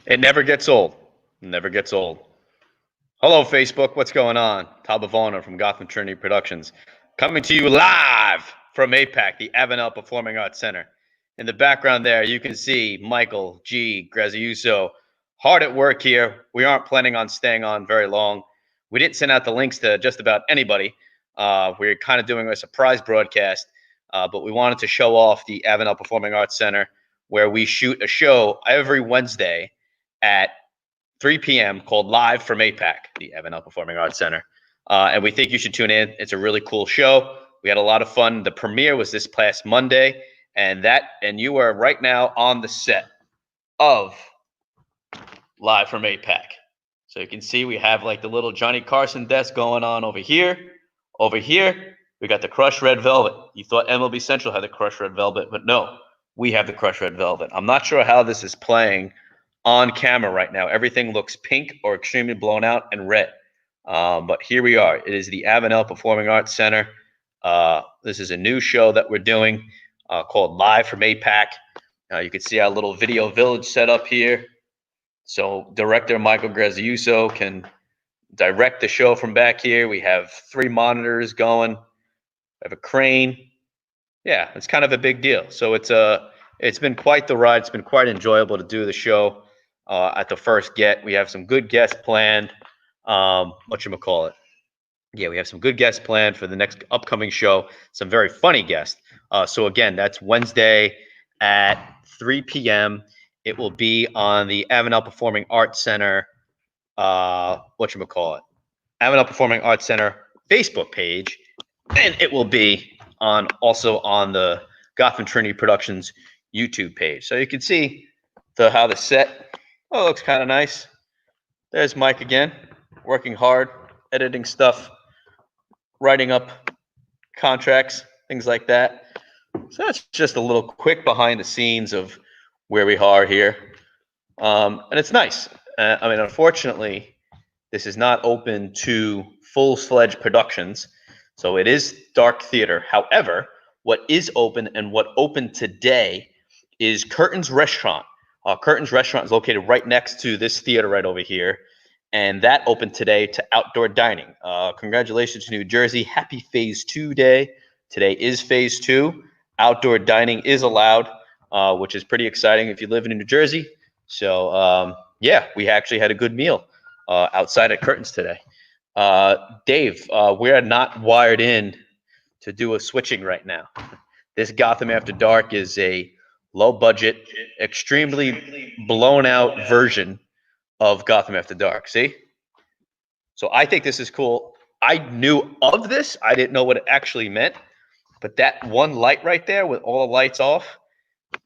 It never gets old. Never gets old. Hello, Facebook. What's going on? Todd from Gotham Trinity Productions, coming to you live from APAC, the Avenel Performing Arts Center. In the background there, you can see Michael G. Graziuso hard at work here. We aren't planning on staying on very long. We didn't send out the links to just about anybody. We're kind of doing a surprise broadcast, but we wanted to show off the Avenel Performing Arts Center, where we shoot a show every Wednesday at 3 p.m. called Live from APAC, the Avenel Performing Arts Center. And we think you should tune in. It's a really cool show. We had a lot of fun. The premiere was this past Monday, and you are right now on the set of Live from APAC. So you can see we have like the little Johnny Carson desk going on over here. Over here, we got the crushed red velvet. You thought MLB Central had the crushed red velvet, but no, we have the crushed red velvet. I'm not sure how this is playing on camera right now. Everything looks pink or extremely blown out and red. But here we are. It is the Avenel Performing Arts Center. This is a new show that we're doing called Live from APAC. You can see our little video village set up here. So director Michael Graziuso can direct the show from back here. We have 3 monitors going. We have a crane. Yeah, it's kind of a big deal. So it's been quite the ride. It's been quite enjoyable to do the show. At the first get, we have some good guests planned. Whatchamacallit? Yeah, we have some good guests planned for the next upcoming show. Some very funny guests. So again, that's Wednesday at 3 p.m. It will be on the Avenel Performing Arts Center. Avenel Performing Arts Center Facebook page, and it will be also on the Gotham Trinity Productions YouTube page. So you can see how the set. Oh, it looks kind of nice. There's Mike again, working hard, editing stuff, writing up contracts, things like that. So that's just a little quick behind the scenes of where we are here. And it's nice. Unfortunately, this is not open to full-fledged productions, so it is dark theater. However, what is open and what opened today is Curtains Restaurant. Curtains Restaurant is located right next to this theater right over here, and that opened today to outdoor dining. Congratulations to New Jersey. Happy Phase 2 Day. Today is Phase 2. Outdoor dining is allowed, which is pretty exciting if you live in New Jersey. So, yeah, we actually had a good meal outside at Curtains today. Dave, we are not wired in to do a switching right now. This Gotham After Dark is a low-budget, extremely blown-out version of Gotham After Dark. See? So I think this is cool. I knew of this. I didn't know what it actually meant. But that one light right there with all the lights off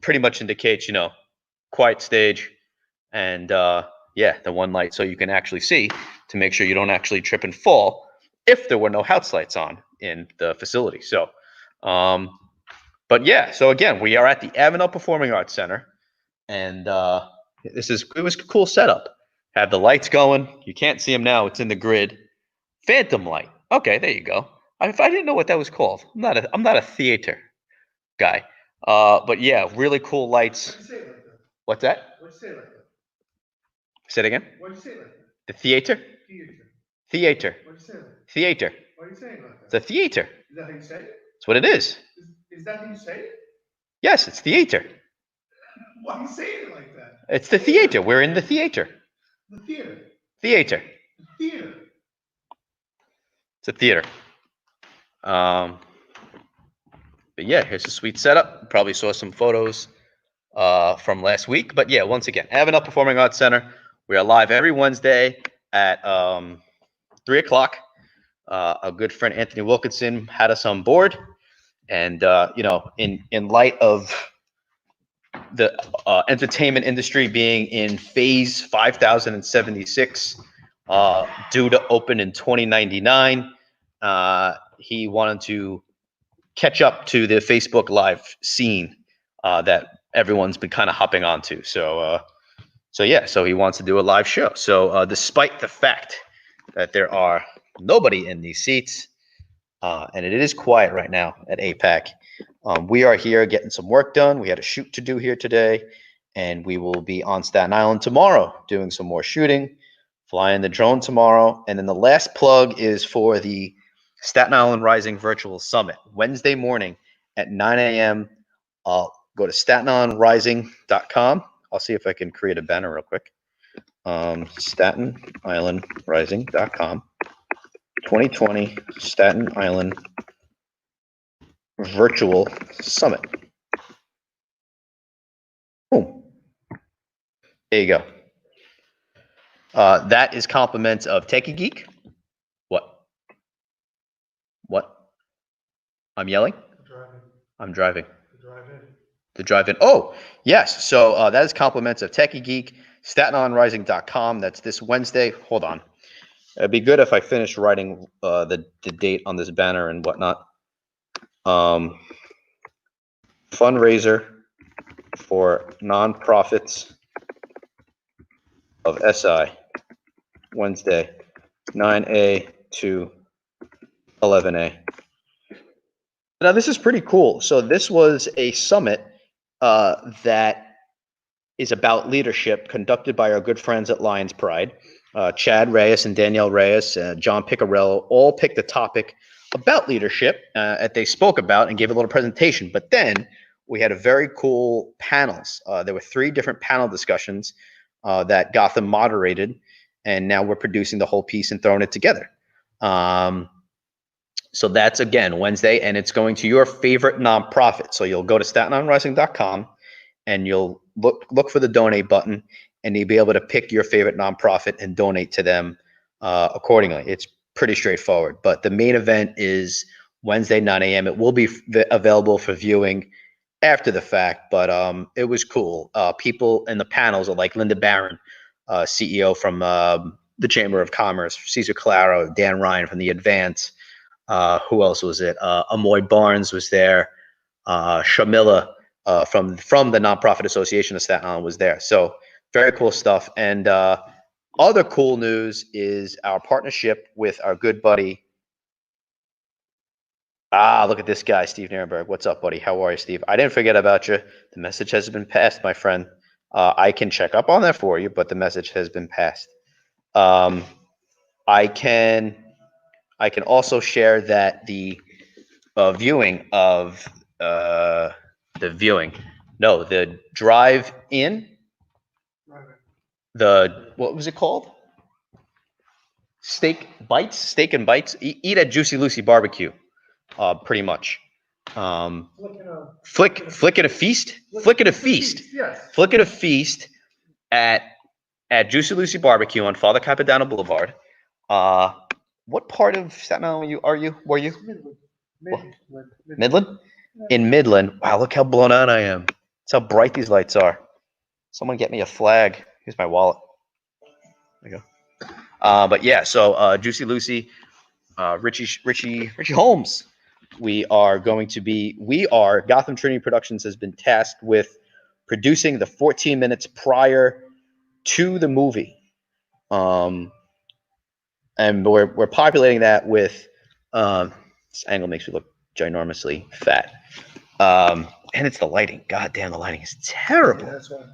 pretty much indicates, quiet stage. And, yeah, the one light so you can actually see to make sure you don't actually trip and fall if there were no house lights on in the facility. So, but yeah, so again, we are at the Avenel Performing Arts Center, and it was a cool setup. Have the lights going. You can't see them now. It's in the grid. Phantom light. Okay, there you go. I didn't know what that was called. I'm not a theater guy. But yeah, really cool lights. What'd you say like that? What's that? What'd you say like that? Say it again. What'd you say like that? The theater. Theater. Theater. What'd you say like that? Theater. What are you saying like It's that? a theater. Is that how you say it? That's what it is. Is that how you say it? Yes, it's theater. Why are you saying it like that? It's the theater. We're in the theater. The theater. Theater. The theater. It's a theater. But yeah, here's a sweet setup. You probably saw some photos from last week. But yeah, once again, Avenel Performing Arts Center. We are live every Wednesday at 3 o'clock. A good friend, Anthony Wilkinson, had us on board. And, in light of the entertainment industry being in phase 5076, due to open in 2099, he wanted to catch up to the Facebook Live scene that everyone's been kind of hopping onto. So he wants to do a live show. So despite the fact that there are nobody in these seats, and it is quiet right now at APAC, we are here getting some work done. We had a shoot to do here today, and we will be on Staten Island tomorrow doing some more shooting, flying the drone tomorrow. And then the last plug is for the Staten Island Rising Virtual Summit, Wednesday morning at 9 a.m. Go to statenislandrising.com. I'll see if I can create a banner real quick. statenislandrising.com. 2020 Staten Island Virtual Summit. Boom. There you go. That is compliments of Techie Geek. What? What? I'm yelling? Driving. I'm driving. Drive in. The drive-in. Oh, yes. So that is compliments of Techie Geek, statenislandrising.com. That's this Wednesday. Hold on. It'd be good if I finished writing the date on this banner and whatnot. Fundraiser for nonprofits of SI, Wednesday, 9A to 11A. Now, this is pretty cool. So this was a summit that is about leadership conducted by our good friends at Lions Pride. Chad Reyes and Danielle Reyes, John Picarello, all picked a topic about leadership that they spoke about and gave a little presentation. But then we had a very cool panels. There were 3 different panel discussions that Gotham moderated, and now we're producing the whole piece and throwing it together. So that's, again, Wednesday, and it's going to your favorite nonprofit. So you'll go to statenislandrising.com, and you'll look for the donate button, and you'll be able to pick your favorite nonprofit and donate to them accordingly. It's pretty straightforward. But the main event is Wednesday, 9 a.m. It will be available for viewing after the fact, but it was cool. People in the panels are like Linda Barron, CEO from the Chamber of Commerce, Cesar Claro, Dan Ryan from the Advance. Who else was it? Amoy Barnes was there. Shamila from the Nonprofit Association of Staten Island was there. So very cool stuff. And other cool news is our partnership with our good buddy. Look at this guy, Steve Nierenberg. What's up, buddy? How are you, Steve? I didn't forget about you. The message has been passed, my friend. I can check up on that for you, but the message has been passed. I can also share that the viewing of the drive-in, what was it called? Steak and bites. Eat at Juicy Lucy Barbecue, pretty much. Flick at a feast. Yes. Flick at a feast at Juicy Lucy Barbecue on Father Capodanno Boulevard. What part of Staten Island were you? Midland? In Midland. Wow, look how blown out I am. That's how bright these lights are. Someone get me a flag. Here's my wallet. There you go. But yeah, so Juicy Lucy, Richie Holmes. Gotham Trinity Productions has been tasked with producing the 14 minutes prior to the movie. And we're populating that with this angle makes me look ginormously fat. And it's the lighting. God damn, the lighting is terrible. Yeah, that's why.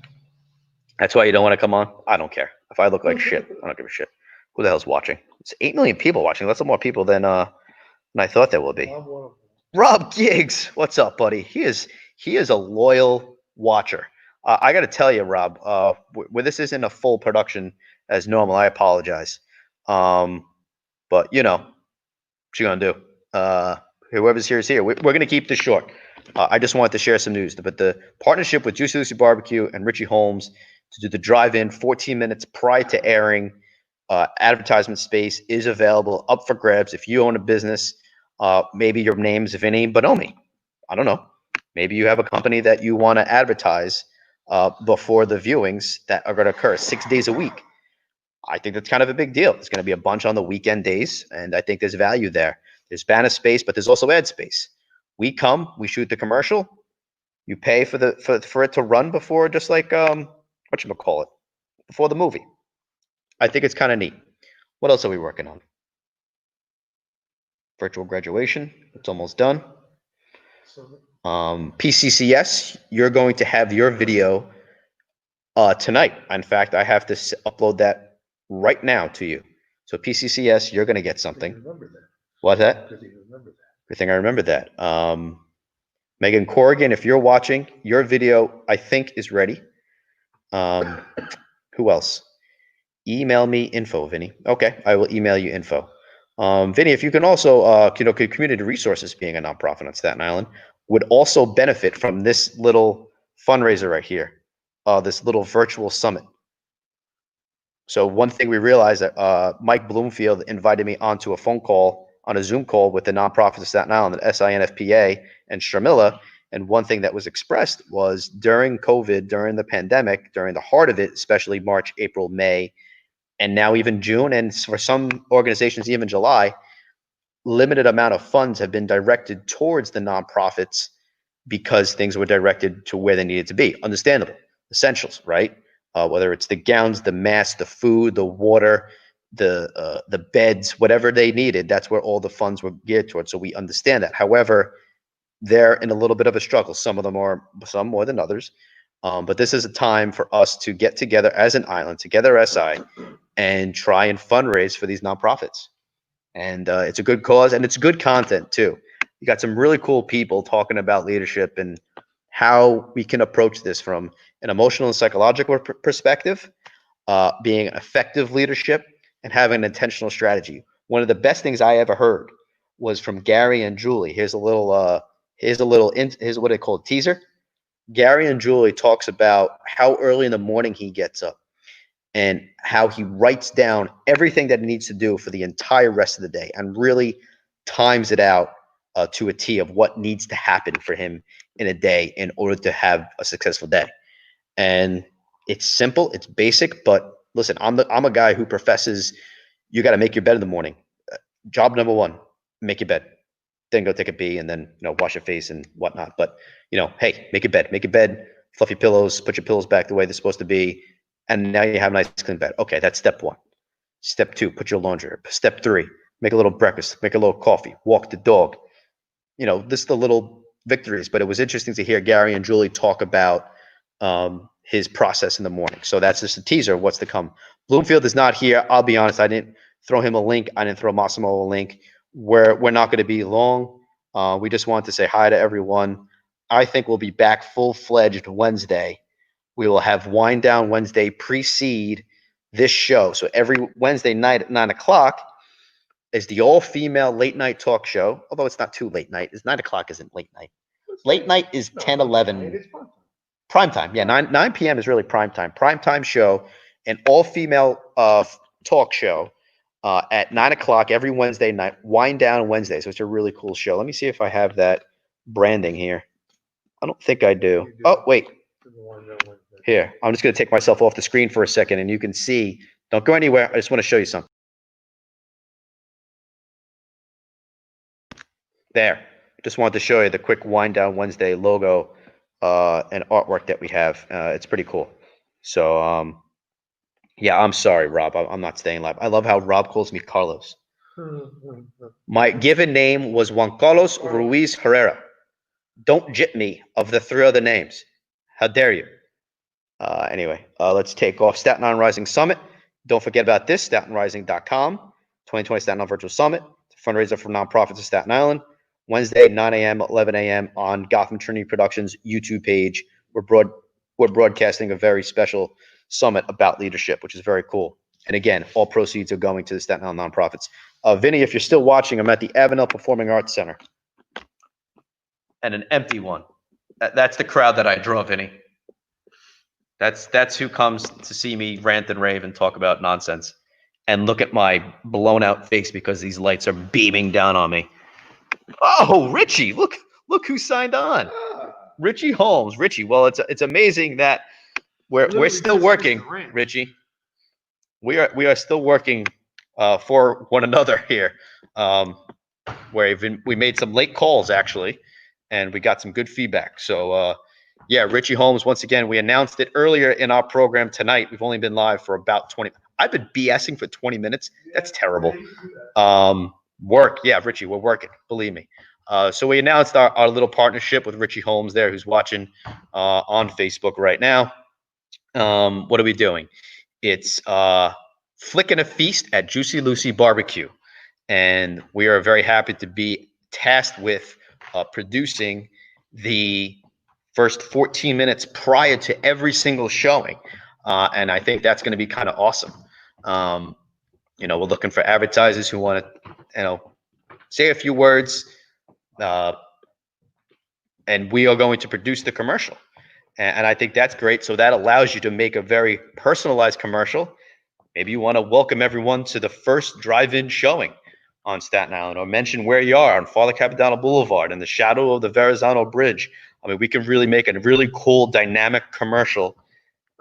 That's why you don't want to come on? I don't care. If I look like shit, I don't give a shit. Who the hell's watching? It's 8 million people watching. That's more people than I thought there would be. Rob Giggs, what's up, buddy? He is a loyal watcher. I got to tell you, Rob, where this isn't a full production as normal, I apologize. But you know, what you gonna do? Whoever's here is here. We're gonna keep this short. I just wanted to share some news. But the partnership with Juicy Lucy Barbecue and Richie Holmes to do the drive-in 14 minutes prior to airing advertisement space is available, up for grabs. If you own a business, maybe your name's Vinny Bonomi. I don't know. Maybe you have a company that you want to advertise before the viewings that are going to occur 6 days a week. I think that's kind of a big deal. There's going to be a bunch on the weekend days, and I think there's value there. There's banner space, but there's also ad space. We come, we shoot the commercial. You pay for it to run before, just like whatchamacallit, before the movie. I think it's kind of neat. What else are we working on? Virtual graduation. It's almost done. PCCS, you're going to have your video tonight. In fact, I have to upload that right now to you. So PCCS, you're going to get something. Remember that. What's that? Good thing you remember that. Good thing I remember that. Megan Corrigan, if you're watching, your video, I think, is ready. Who else? Email me info, Vinny. Okay, I will email you info. Vinny, if you can also, community resources being a nonprofit on Staten Island would also benefit from this little fundraiser right here, this little virtual summit. So one thing we realized that Mike Bloomfield invited me onto a phone call, on a Zoom call with the nonprofits of Staten Island, the SINFPA and Stramilla. And one thing that was expressed was during COVID, during the pandemic, during the heart of it, especially March, April, May, and now even June, and for some organizations, even July, limited amount of funds have been directed towards the nonprofits because things were directed to where they needed to be. Understandable. Essentials, right? Whether it's the gowns, the masks, the food, the water, the beds, whatever they needed, that's where all the funds were geared towards. So we understand that. However, they're in a little bit of a struggle. Some of them are, some more than others. But this is a time for us to get together as an island, together SI, and try and fundraise for these nonprofits. And it's a good cause, and it's good content too. You got some really cool people talking about leadership and how we can approach this from an emotional and psychological perspective, being effective leadership, and having an intentional strategy. One of the best things I ever heard was from Gary and Julie. Here's what they call a teaser. Gary and Julie talks about how early in the morning he gets up and how he writes down everything that he needs to do for the entire rest of the day and really times it out to a T of what needs to happen for him in a day in order to have a successful day. And it's simple, it's basic, but listen, I'm a guy who professes you got to make your bed in the morning. Job number one, make your bed. Then go take a pee and then wash your face and whatnot. But hey, make your bed, fluffy pillows, put your pillows back the way they're supposed to be, and now you have a nice clean bed. Okay, that's step one. Step two, put your laundry up. Step three, make a little breakfast, make a little coffee, walk the dog. This is the little victories. But it was interesting to hear Gary and Julie talk about his process in the morning. So that's just a teaser of what's to come. Bloomfield is not here. I'll be honest, I didn't throw him a link. I didn't throw Massimo a link. We're not going to be long. We just wanted to say hi to everyone. I think we'll be back full-fledged Wednesday. We will have Wind Down Wednesday precede this show. So every Wednesday night at 9 o'clock is the all-female late-night talk show, although it's not too late night. 9 o'clock isn't late night. Late night is 10, 11. Prime time. Yeah, 9 p.m. is really prime time. Prime time show, an all-female talk show at 9 o'clock every Wednesday night, Wind Down Wednesday. So it's a really cool show. Let me see if I have that branding here. I don't think I do. Oh, wait. Here, I'm just going to take myself off the screen for a second, and you can see. Don't go anywhere. I just want to show you something. There. Just wanted to show you the quick Wind Down Wednesday logo and artwork that we have. It's pretty cool. So, yeah, I'm sorry, Rob. I'm not staying live. I love how Rob calls me Carlos. My given name was Juan Carlos Ruiz Herrera. Don't jip me of the three other names. How dare you? Anyway, let's take off. Staten Island Rising Summit. Don't forget about this, statenrising.com. 2020 Staten Island Virtual Summit. It's a fundraiser for nonprofits of Staten Island. Wednesday, 9 a.m., 11 a.m. on Gotham Trinity Productions YouTube page. We're broadcasting a very special summit about leadership, which is very cool. And again, all proceeds are going to the Staten Island nonprofits. Vinny, if you're still watching, I'm at the Avenel Performing Arts Center. And an empty one. That's the crowd that I draw, Vinny. That's who comes to see me rant and rave and talk about nonsense. And look at my blown out face because these lights are beaming down on me. Oh, Richie, look who signed on. Richie Holmes. Richie, well, it's amazing that we're still working, Richie. We are still working for one another here. We made some late calls actually, and we got some good feedback. So yeah, Richie Holmes, once again, we announced it earlier in our program tonight. We've only been live for about 20. I've been BSing for 20 minutes. That's terrible. Work. Yeah, Richie, we're working. Believe me. So we announced our little partnership with Richie Holmes there, who's watching on Facebook right now. What are we doing? It's Flickin' a Feast at Juicy Lucy Barbecue. And we are very happy to be tasked with producing the first 14 minutes prior to every single showing. And I think that's going to be kind of awesome. We're looking for advertisers who want to, say a few words, and we are going to produce the commercial. And I think that's great. So that allows you to make a very personalized commercial. Maybe you want to welcome everyone to the first drive-in showing on Staten Island, or mention where you are on Father Capodanno Boulevard in the shadow of the Verrazano Bridge. I mean, we can really make a really cool, dynamic commercial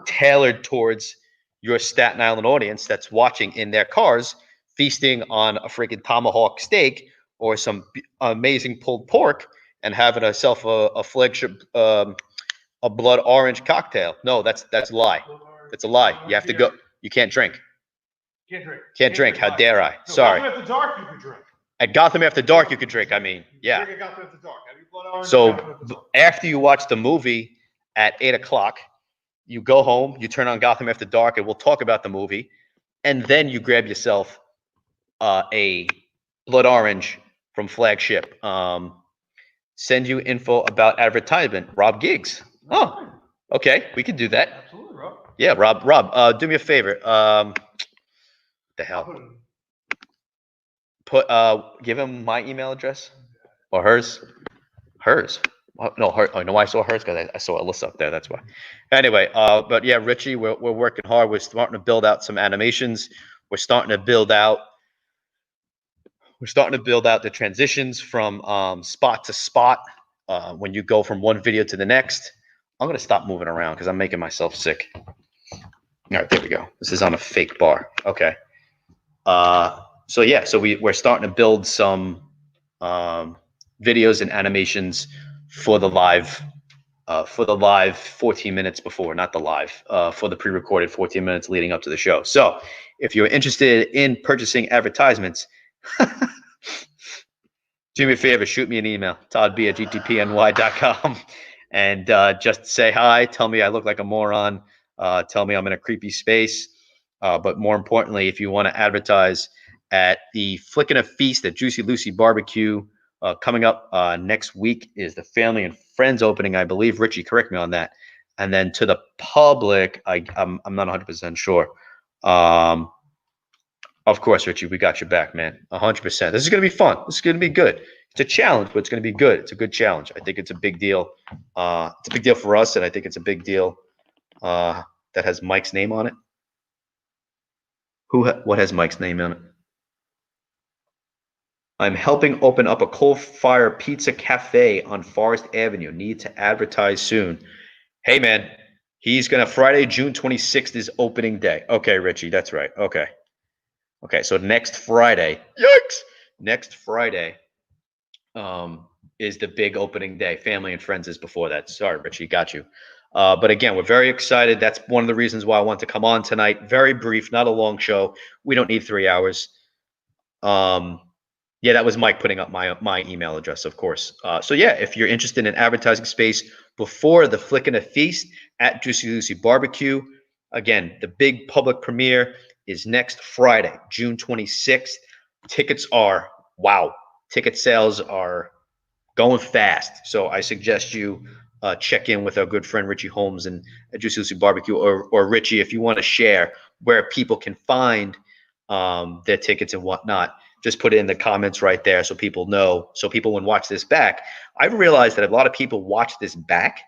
tailored towards your Staten Island audience that's watching in their cars, feasting on a freaking tomahawk steak or some amazing pulled pork and having herself a flagship, a blood orange cocktail. No, that's a lie. That's a lie. You have to go. You can't drink. Can't drink. How dare I? Sorry. Gotham After Dark, you could drink. At Gotham After Dark, you could drink. I mean, yeah. Drink at Gotham After Dark. Have you blood orange? So after you watch the movie at 8 o'clock, you go home, you turn on Gotham After Dark, and we'll talk about the movie. And then you grab yourself a blood orange from Flagship. Send you info about advertisement. Rob Giggs. Oh, okay. We can do that. Absolutely, Rob. Yeah, Rob, do me a favor. The hell? Give him my email address or hers. Hers. No, her. Oh, no, I saw hers because I saw Alyssa up there. That's why. Anyway, but yeah, Richie, we're working hard. We're starting to build out some animations. We're starting to build out the transitions from spot to spot. When you go from one video to the next, I'm gonna stop moving around because I'm making myself sick. All right, there we go. This is on a fake bar. Okay. So yeah, so we're starting to build some videos and animations for the live 14 minutes before, not the live, for the pre-recorded 14 minutes leading up to the show. So if you're interested in purchasing advertisements, do me a favor, shoot me an email, toddb@gtpny.com, and just say hi, tell me I look like a moron, tell me I'm in a creepy space. But more importantly, if you want to advertise at the Flickin' a Feast at Juicy Lucy Barbecue, coming up next week is the family and friends opening, I believe. Richie, correct me on that. And then to the public, I'm not 100% sure. Of course, Richie, we got your back, man. 100%. This is going to be fun. This is going to be good. It's a challenge, but it's going to be good. It's a good challenge. I think it's a big deal. It's a big deal for us, and I think it's a big deal that has Mike's name on it. What has Mike's name on it? I'm helping open up a coal-fire pizza cafe on Forest Avenue. Need to advertise soon. Hey, man, he's going to Friday, June 26th is opening day. Okay, Richie, that's right. Okay. Okay, so next Friday, yikes! Next Friday is the big opening day. Family and friends is before that. Sorry, Richie, got you. But again, we're very excited. That's one of the reasons why I want to come on tonight. Very brief, not a long show. We don't need 3 hours. Yeah, that was Mike putting up my email address, of course. So yeah, if you're interested in advertising space before the Flickin' a Feast at Juicy Lucy Barbecue, again, the big public premiere is next Friday, June 26th. Tickets are, wow, ticket sales are going fast. So I suggest you check in with our good friend Richie Holmes and at Juicy Lucy Barbecue, or Richie, if you want to share where people can find their tickets and whatnot. Just put it in the comments right there so people know. So people, when watch this back, I've realized that a lot of people watch this back,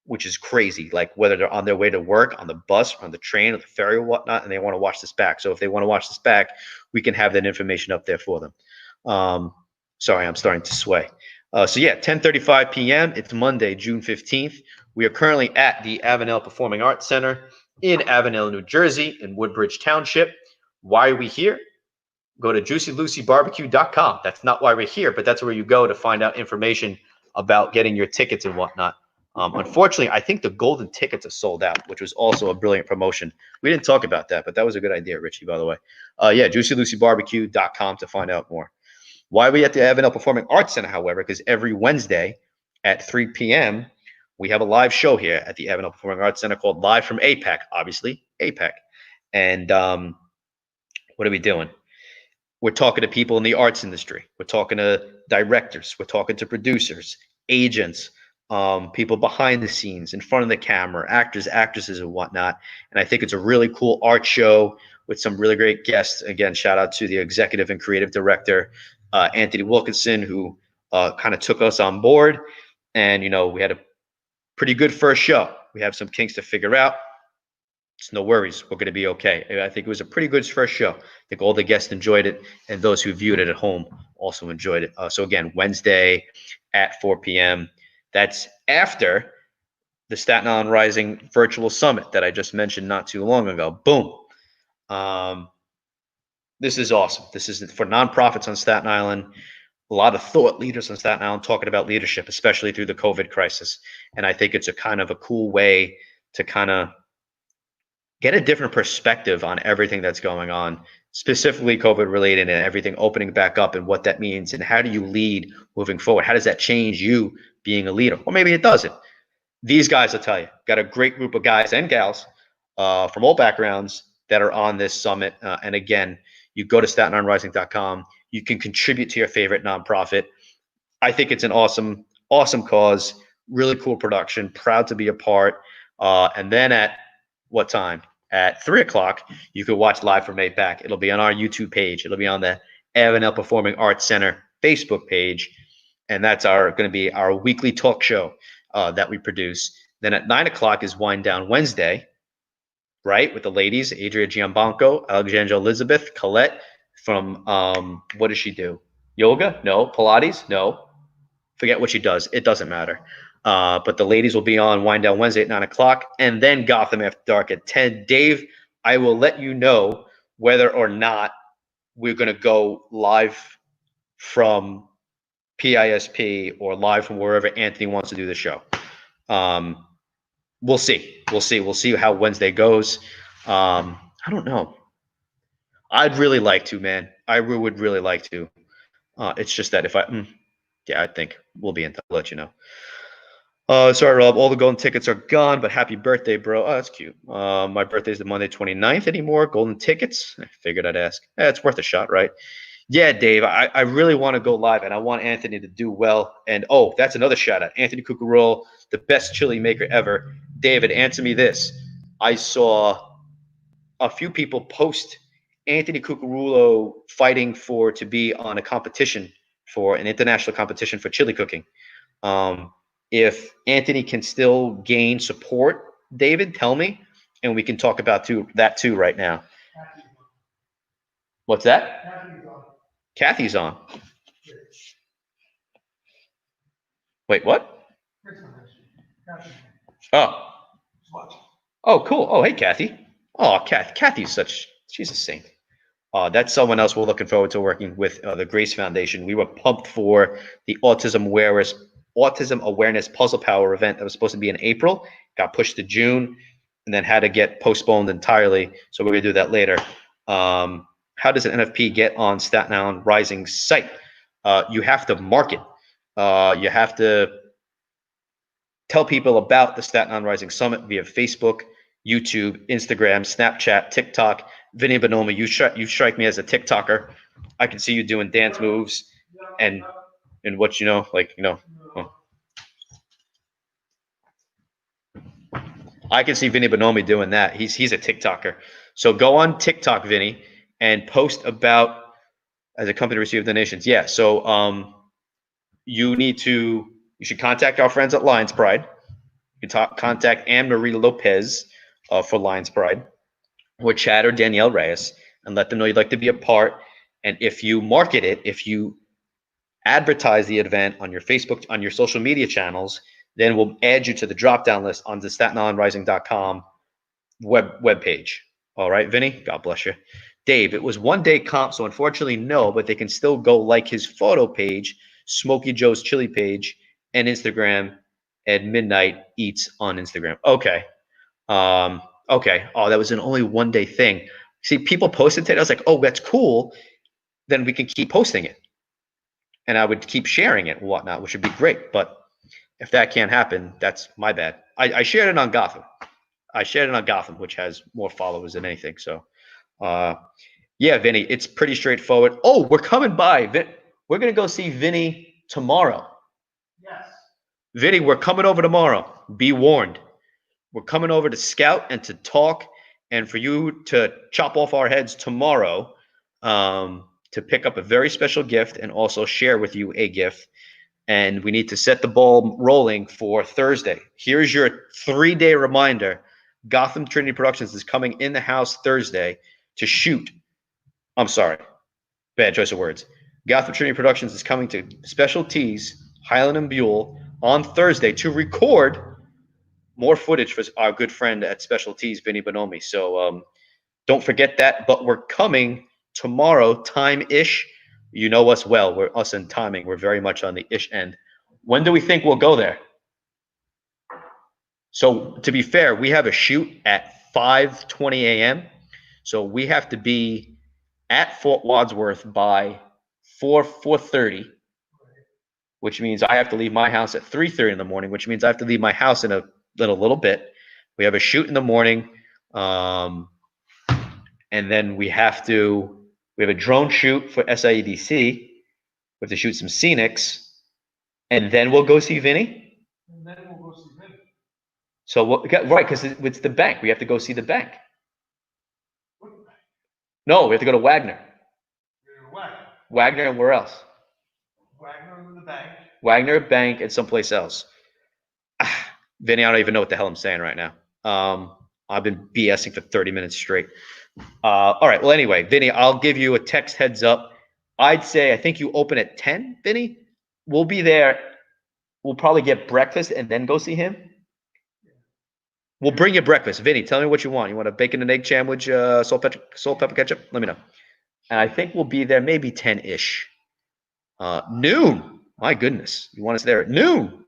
which is crazy. Like whether they're on their way to work, on the bus, on the train, or the ferry, or whatnot, and they want to watch this back. So if they want to watch this back, we can have that information up there for them. Sorry, I'm starting to sway. So yeah, 10:35 p.m. It's Monday, June 15th. We are currently at the Avenel Performing Arts Center in Avenel, New Jersey, in Woodbridge Township. Why are we here? Go to juicylucybarbecue.com. That's not why we're here, but that's where you go to find out information about getting your tickets and whatnot. Unfortunately, I think the golden tickets are sold out, which was also a brilliant promotion. We didn't talk about that, but that was a good idea, Richie, by the way. Yeah, juicylucybarbecue.com to find out more. Why are we at the Avenel Performing Arts Center, however? Because every Wednesday at 3 p.m., we have a live show here at the Avenel Performing Arts Center called Live from APEC, obviously, APEC. And what are we doing? We're talking to people in the arts industry. We're talking to directors. We're talking to producers, agents, people behind the scenes, in front of the camera, actors, actresses, and whatnot. And I think it's a really cool art show with some really great guests. Again, shout out to the executive and creative director, Anthony Wilkinson, who kind of took us on board. And, you know, we had a pretty good first show. We have some kinks to figure out. It's no worries. We're going to be okay. I think it was a pretty good first show. I think all the guests enjoyed it, and those who viewed it at home also enjoyed it. So again, Wednesday at 4 p.m. That's after the Staten Island Rising Virtual Summit that I just mentioned not too long ago. Boom. This is awesome. This is for nonprofits on Staten Island. A lot of thought leaders on Staten Island talking about leadership, especially through the COVID crisis. And I think it's a kind of a cool way to kind of get a different perspective on everything that's going on, specifically COVID related and everything opening back up and what that means and how do you lead moving forward? How does that change you being a leader? Or maybe it doesn't. These guys will tell you. Got a great group of guys and gals from all backgrounds that are on this summit. And again, you go to StatenIslandRising.com. You can contribute to your favorite nonprofit. I think it's an awesome, awesome cause. Really cool production. Proud to be a part. And then at what time? At 3 o'clock, you can watch live from APEC. It'll be on our YouTube page. It'll be on the Avenel Performing Arts Center Facebook page. And that's going to be our weekly talk show that we produce. Then at 9 o'clock is Wind Down Wednesday, right? With the ladies, Adria Giambanco, Alexandra Elizabeth, Colette from, what does she do? Yoga? No. Pilates? No. Forget what she does. It doesn't matter. But the ladies will be on Wind Down Wednesday at 9 o'clock, and then Gotham After Dark at 10. Dave, I will let you know whether or not we're going to go live from PISP or live from wherever Anthony wants to do the show. We'll see. We'll see how Wednesday goes. I don't know. I'd really like to, man. I would really like to. It's just that if I think we'll be in touch. I'll let you know. Sorry, Rob. All the golden tickets are gone, but happy birthday, bro. Oh, that's cute. My birthday's the Monday 29th. Any more golden tickets? I figured I'd ask. It's worth a shot, right? Yeah, Dave, I really want to go live, and I want Anthony to do well. And, oh, that's another shout-out. Anthony Cucurullo, the best chili maker ever. David, answer me this. I saw a few people post Anthony Cucurullo fighting to be on a competition, for an international competition for chili cooking. If Anthony can still gain support, David, tell me, and we can talk about that too right now. What's that? Kathy's on. Wait, what? Oh. Oh, cool. Oh, hey, Kathy. Oh, Kathy's she's a saint. That's someone else we're looking forward to working with, the Grace Foundation. We were pumped for the Autism Awareness Puzzle Power event that was supposed to be in April, got pushed to June, and then had to get postponed entirely. So we're going to do that later. How does an NFP get on Staten Island Rising site? You have to market. You have to tell people about the Staten Island Rising Summit via Facebook, YouTube, Instagram, Snapchat, TikTok. Vinny Bonomi, you strike me as a TikToker. I can see you doing dance moves and what I can see Vinny Bonomi doing that. He's a TikToker. So go on TikTok, Vinny, and post about as a company receive donations. Yeah. So you should contact our friends at Lions Pride. You can contact Anne Marie Lopez for Lions Pride, or Chad or Danielle Reyes, and let them know you'd like to be a part. And if you market it, if you advertise the event on your Facebook, on your social media channels, then we'll add you to the drop-down list on the StatenIslandRising.com webpage. All right, Vinny? God bless you. Dave, it was one-day comp, so unfortunately no, but they can still go like his photo page, Smokey Joe's Chili page, and Instagram at Midnight Eats on Instagram. Okay. Okay. Oh, that was an only one-day thing. See, people posted today. I was like, oh, that's cool. Then we can keep posting it. And I would keep sharing it and whatnot, which would be great. But If that can't happen, that's my bad. I shared it on Gotham. I shared it on Gotham, which has more followers than anything. So, yeah, Vinny, it's pretty straightforward. Oh, we're coming by. We're gonna go see Vinny tomorrow. Yes. Vinny, we're coming over tomorrow. Be warned. We're coming over to scout and to talk, and for you to chop off our heads tomorrow, to pick up a very special gift and also share with you a gift. And we need to set the ball rolling for Thursday. Here's your 3-day reminder. Gotham Trinity Productions is coming in the house Thursday to shoot. I'm sorry. Bad choice of words. Gotham Trinity Productions is coming to Special Tees, Highland and Buell on Thursday to record more footage for our good friend at Special Tees, Vinny Bonomi. So don't forget that. But we're coming tomorrow, time-ish. You know us well. We're us in timing. We're very much on the ish end. When do we think we'll go there? So to be fair, we have a shoot at 5:20 a.m. So we have to be at Fort Wadsworth by 4:30, which means I have to leave my house at 3:30 in the morning, which means I have to leave my house in a little bit. We have a shoot in the morning, and then we have a drone shoot for SIEDC. We have to shoot some scenics, and then we'll go see Vinny. And then we'll go see Vinny. So right, because it's the bank. We have to go see the bank. What bank? No, we have to go to Wagner. You're in Wagner. Wagner and where else? Wagner and the bank. Wagner, bank, and someplace else. Vinny, I don't even know what the hell I'm saying right now. I've been BSing for 30 minutes straight. All right. Well, anyway, Vinny, I'll give you a text heads up. I think you open at 10, Vinny. We'll be there. We'll probably get breakfast and then go see him. We'll bring you breakfast. Vinny, tell me what you want. You want a bacon and egg sandwich, salt, pepper, ketchup? Let me know. And I think we'll be there maybe 10-ish. Noon. My goodness. You want us there at noon.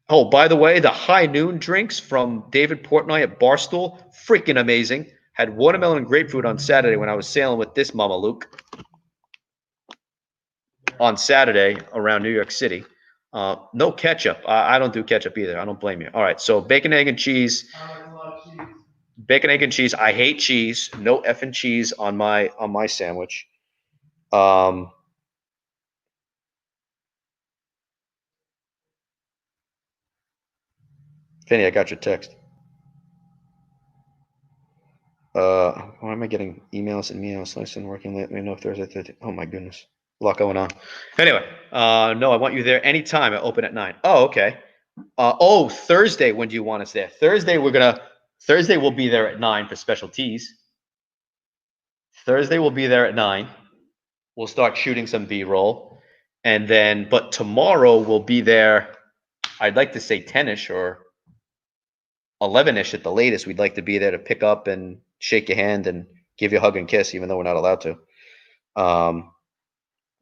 Oh, by the way, the high noon drinks from David Portnoy at Barstool, freaking amazing. Had watermelon and grapefruit on Saturday when I was sailing with this Mama Luke on Saturday around New York City. No ketchup. I don't do ketchup either. I don't blame you. All right, so bacon, egg, and cheese. I like a lot of cheese. Bacon, egg, and cheese. I hate cheese. No effing cheese on my sandwich. Vinny, I got your text. Why am I getting emails and meows? Listen, working late. Let me know if there's oh my goodness. A lot going on. Anyway, no, I want you there anytime. I open at 9. Oh, okay. Thursday, when do you want us there? Thursday we'll be there at 9 for Special Tees. Thursday we'll be there at 9. We'll start shooting some B-roll. And then, but tomorrow we'll be there, I'd like to say 10-ish or 11-ish at the latest. We'd like to be there to pick up and shake your hand and give you a hug and kiss, even though we're not allowed to.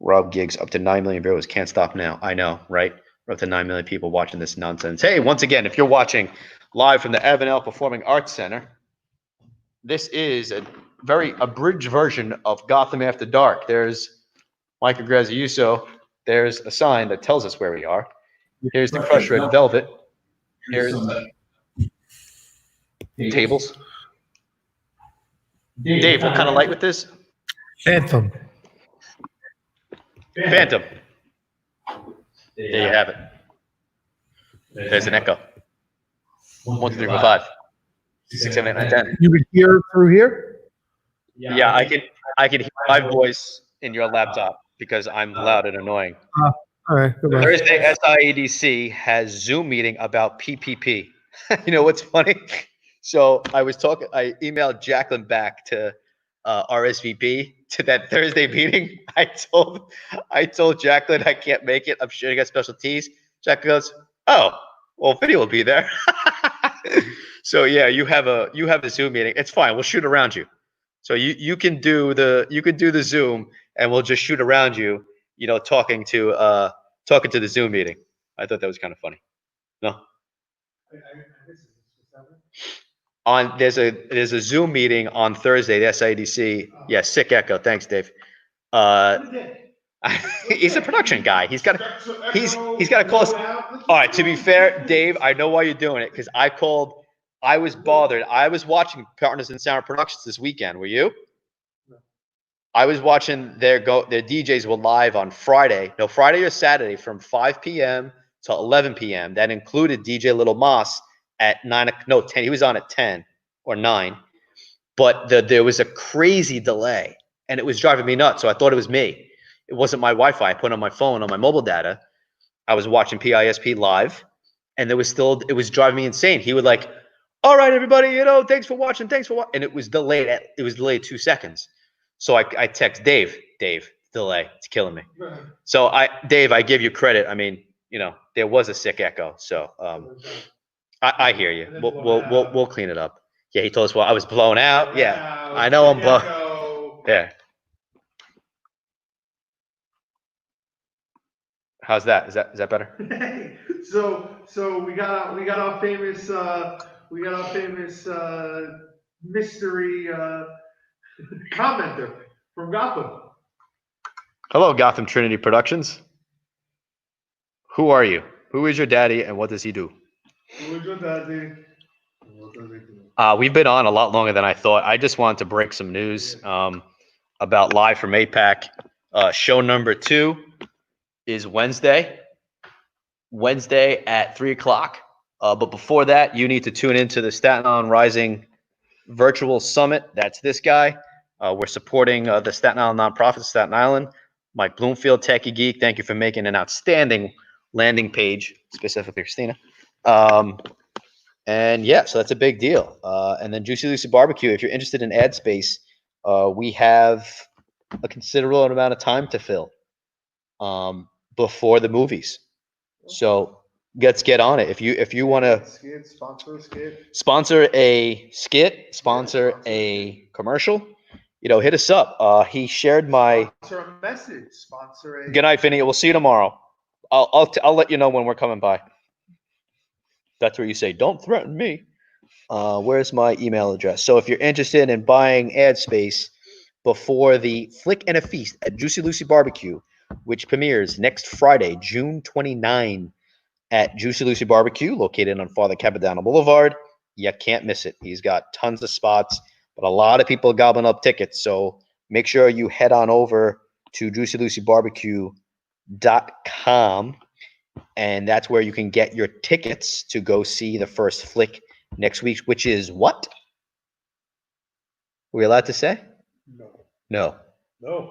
Rob Giggs, up to 9 million viewers. Can't stop now. I know, right? We're up to 9 million people watching this nonsense. Hey, once again, if you're watching live from the Avenel Performing Arts Center, this is a very abridged version of Gotham After Dark. There's Michael Graziuso. There's a sign that tells us where we are. Here's the crushed red velvet. Here's tables. Dave, what kind of light with this? Phantom. Phantom. There you have it. There's an echo. 1, 2, 3, 4, 5, 6, 7, 8, 9, 10. You could hear through here? Yeah, I can hear my voice in your laptop because I'm loud and annoying. All right. Goodbye. Thursday, SIEDC has Zoom meeting about PPP. You know what's funny? So I emailed Jacqueline back to RSVP to that Thursday meeting. I told Jacqueline I can't make it. I'm sure you got Special Tees. Jacqueline goes, "Oh, well, Vinny will be there." So yeah, you have the Zoom meeting. It's fine. We'll shoot around you. So you can do the Zoom, and we'll just shoot around you. You know, talking to the Zoom meeting. I thought that was kind of funny. No. There's a Zoom meeting on Thursday, the SIDC. Yeah, sick echo. Thanks, Dave. He's a production guy. He's got a close. All right. To be fair, Dave, I know why you're doing it because I called. I was bothered. I was watching Partners in Sound Productions this weekend. Were you? I was watching their DJs were live on Friday. No, Friday or Saturday from 5 p.m. to 11 p.m. That included DJ Little Moss at 10. He was on at 10 or 9. But there was a crazy delay, and it was driving me nuts. So I thought it was me. It wasn't my Wi-Fi. I put it on my phone on my mobile data. I was watching PISP live, and it was driving me insane. He would like, all right, everybody, thanks for watching, and it was delayed. It was delayed 2 seconds. So I text Dave, delay, it's killing me. So Dave, I give you credit. I mean, there was a sick echo. So I hear you. We'll clean it up. Yeah, he told us, well, I was blown out. Yeah, I know I'm blown. Yeah. How's that? Is that better? So we got our famous mystery commenter from Gotham. Hello, Gotham Trinity Productions. Who are you? Who is your daddy, and what does he do? Who is your daddy? What does he do? We've been on a lot longer than I thought. I just wanted to break some news about Live from APAC. Show number 2 is Wednesday at 3:00. But before that, you need to tune into the Staten Island Rising Virtual Summit. That's this guy. We're supporting the Staten Island nonprofit, Staten Island. Mike Bloomfield, Techie Geek, thank you for making an outstanding landing page, specifically Christina. And yeah, so that's a big deal. And then Juicy Lucy Barbecue, if you're interested in ad space, we have a considerable amount of time to fill before the movies. So let's get on it. If you want to sponsor a skit, sponsor a commercial, hit us up. He shared my Sponsor a message. Sponsor a. Good night, Vinny. We'll see you tomorrow. I'll let you know when we're coming by. That's where you say, don't threaten me. Where's my email address? So if you're interested in buying ad space before the Flick and a Feast at Juicy Lucy Barbecue, which premieres next Friday, June 29, at Juicy Lucy Barbecue, located on Father Capodanno Boulevard, you can't miss it. He's got tons of spots, but a lot of people are gobbling up tickets. So make sure you head on over to juicylucybarbecue.com, and that's where you can get your tickets to go see the first flick next week, which is what? Are we allowed to say? No.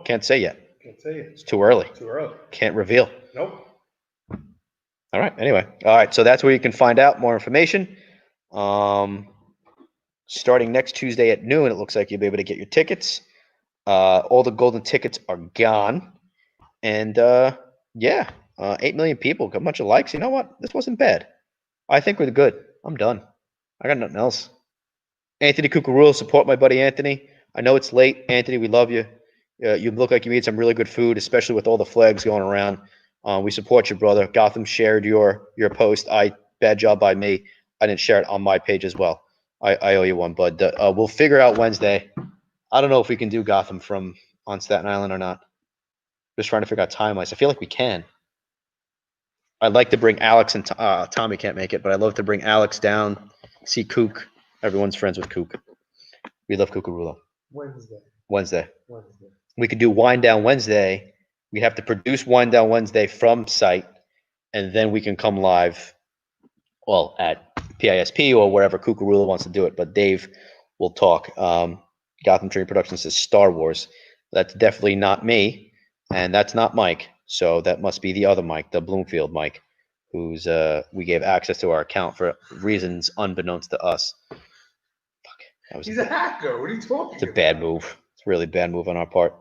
Can't say yet. Can't say it. It's too early. Too early. Can't reveal. Nope. All right. Anyway. All right. So that's where you can find out more information. Starting next Tuesday at noon, it looks like you'll be able to get your tickets. All the golden tickets are gone. And 8 million people, got a bunch of likes. You know what? This wasn't bad. I think we're good. I'm done. I got nothing else. Anthony Cucurullo, support my buddy Anthony. I know it's late. Anthony, we love you. You look like you eat some really good food, especially with all the flags going around. We support you, brother. Gotham shared your post. Bad job by me. I didn't share it on my page as well. I owe you one, bud. We'll figure out Wednesday. I don't know if we can do Gotham from on Staten Island or not. Just trying to figure out time-wise. I feel like we can. I'd like to bring Alex and Tommy can't make it, but I'd love to bring Alex down, see Kook. Everyone's friends with Kook. We love Cucurullo. Wednesday. We could do Wind Down Wednesday. We have to produce Wind Down Wednesday from site, and then we can come live, well, at PISP or wherever Cucurullo wants to do it. But Dave will talk. Gotham Tree Productions says Star Wars. That's definitely not me, and that's not Mike. So that must be the other Mike, the Bloomfield Mike, who's we gave access to our account for reasons unbeknownst to us. He's a hacker. What are you talking about? It's a bad move. It's a really bad move on our part.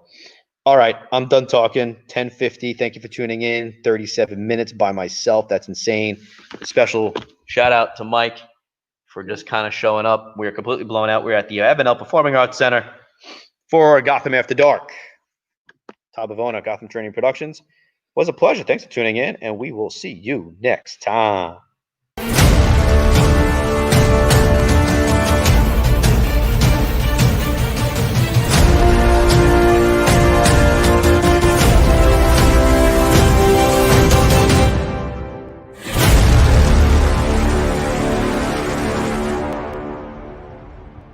All right, I'm done talking. 10:50. Thank you for tuning in. 37 minutes by myself. That's insane. Special shout out to Mike for just kind of showing up. We are completely blown out. We're at the Avenel Performing Arts Center for Gotham After Dark. Todd Bavona, Gotham Training Productions. It was a pleasure. Thanks for tuning in, and we will see you next time.